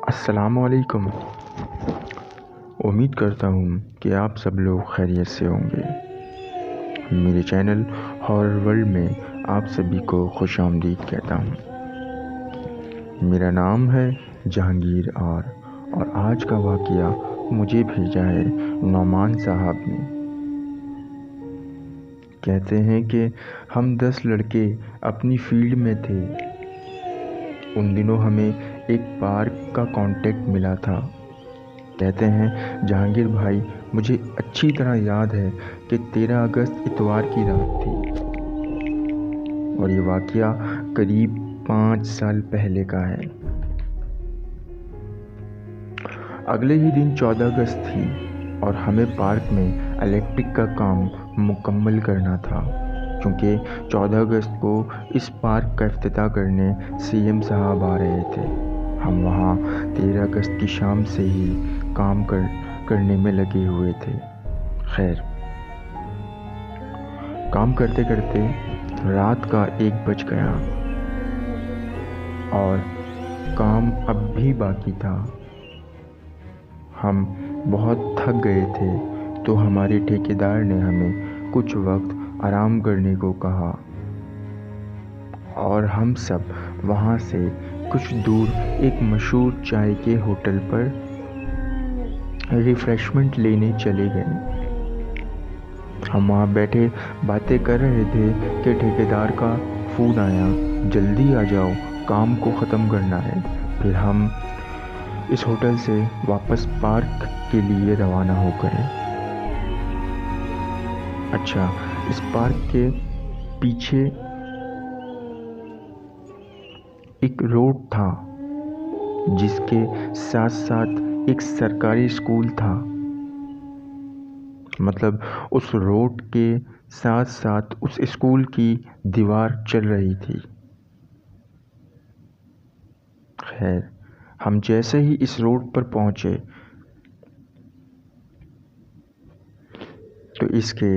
السلام علیکم۔ امید کرتا ہوں کہ آپ سب لوگ خیریت سے ہوں گے۔ میرے چینل ہارر ورلڈ میں آپ سبھی کو خوش آمدید کہتا ہوں۔ میرا نام ہے جہانگیر اور آج کا واقعہ مجھے بھیجا ہے نعمان صاحب نے۔ کہتے ہیں کہ ہم 10 لڑکے اپنی فیلڈ میں تھے۔ ان دنوں ہمیں ایک پارک کا کانٹیکٹ ملا تھا۔ کہتے ہیں جہانگیر بھائی، مجھے اچھی طرح یاد ہے کہ 13 اگست اتوار کی رات تھی اور یہ واقعہ قریب 5 سال پہلے کا ہے۔ اگلے ہی دن 14 اگست تھی اور ہمیں پارک میں الیکٹرک کا کام مکمل کرنا تھا، کیونکہ 14 اگست کو اس پارک کا افتتاح کرنے سی ایم صاحب آ رہے تھے۔ ہم وہاں 13 اگست کی شام سے ہی کام کرنے میں لگے ہوئے تھے۔ خیر، کام کرتے کرتے رات کا 1 بج گیا اور کام اب بھی باقی تھا۔ ہم بہت تھک گئے تھے تو ہمارے ٹھیکیدار نے ہمیں کچھ وقت آرام کرنے کو کہا اور ہم سب وہاں سے کچھ دور ایک مشہور چائے کے ہوٹل پر ریفریشمنٹ لینے چلے گئے۔ ہم وہاں بیٹھے باتیں کر رہے تھے کہ ٹھیکیدار کا فون آیا، جلدی آ جاؤ، کام کو ختم کرنا ہے۔ پھر ہم اس ہوٹل سے واپس پارک کے لیے روانہ ہو گئے۔ اچھا، اس پارک کے پیچھے ایک روڈ تھا جس کے ساتھ ساتھ ایک سرکاری اسکول تھا۔ مطلب اس روڈ کے ساتھ ساتھ اس اسکول کی دیوار چل رہی تھی۔ خیر، ہم جیسے ہی اس روڈ پر پہنچے تو اس کے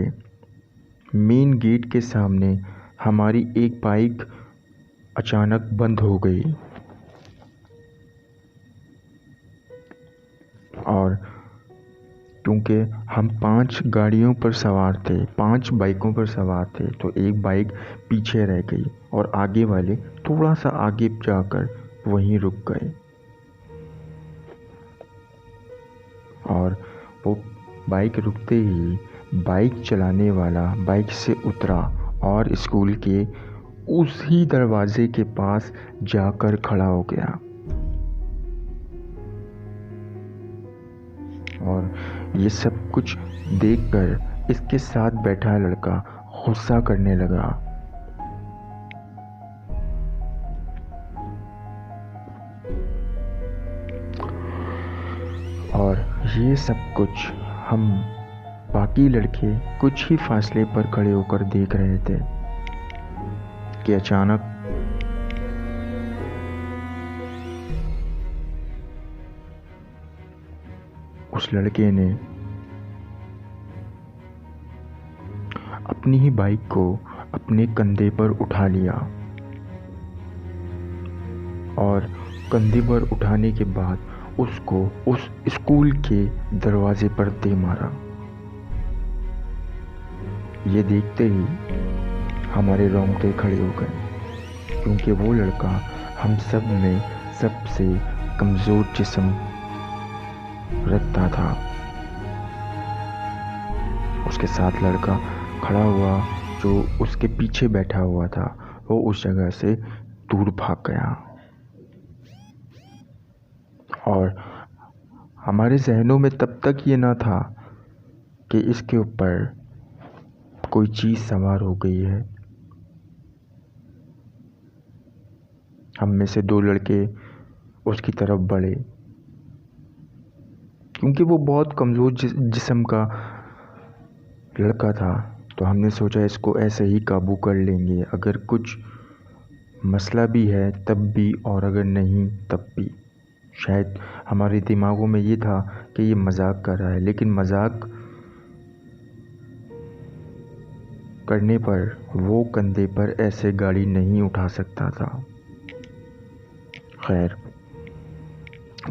مین گیٹ کے سامنے ہماری ایک بائک اچانک بند ہو گئی اور کیونکہ ہم 5 گاڑیوں پر سوار تھے، 5 بائکوں پر سوار تھے، تو ایک بائک پیچھے رہ گئی اور آگے والے تھوڑا سا آگے جا کر وہیں رک گئے اور وہ بائک رکتے ہی بائک چلانے والا بائک سے اترا اور اسکول کے اسی دروازے کے پاس جا کر کھڑا ہو گیا اور یہ سب کچھ دیکھ کر اس کے ساتھ بیٹھا لڑکا غصہ کرنے لگا اور یہ سب کچھ ہم باقی لڑکے کچھ ہی فاصلے پر کھڑے ہو کر دیکھ رہے تھے کہ اچانک اس لڑکے نے اپنی ہی بائک کو اپنے کندھے پر اٹھا لیا اور کندھے پر اٹھانے کے بعد اس کو اس اسکول کے دروازے پر دے مارا۔ یہ دیکھتے ہی ہمارے رونگٹے کھڑے ہو گئے، کیونکہ وہ لڑکا ہم سب میں سب سے کمزور جسم رکھتا تھا۔ اس کے ساتھ لڑکا کھڑا ہوا جو اس کے پیچھے بیٹھا ہوا تھا، وہ اس جگہ سے دور بھاگ گیا اور ہمارے ذہنوں میں تب تک یہ نہ تھا کہ اس کے اوپر کوئی چیز سوار ہو گئی ہے۔ ہم میں سے 2 لڑکے اس کی طرف بڑھے، کیونکہ وہ بہت کمزور جسم کا لڑکا تھا، تو ہم نے سوچا اس کو ایسے ہی قابو کر لیں گے، اگر کچھ مسئلہ بھی ہے تب بھی اور اگر نہیں تب بھی۔ شاید ہمارے دماغوں میں یہ تھا کہ یہ مذاق کر رہا ہے، لیکن مذاق کرنے پر وہ کندھے پر ایسے گاڑی نہیں اٹھا سکتا تھا۔ خیر،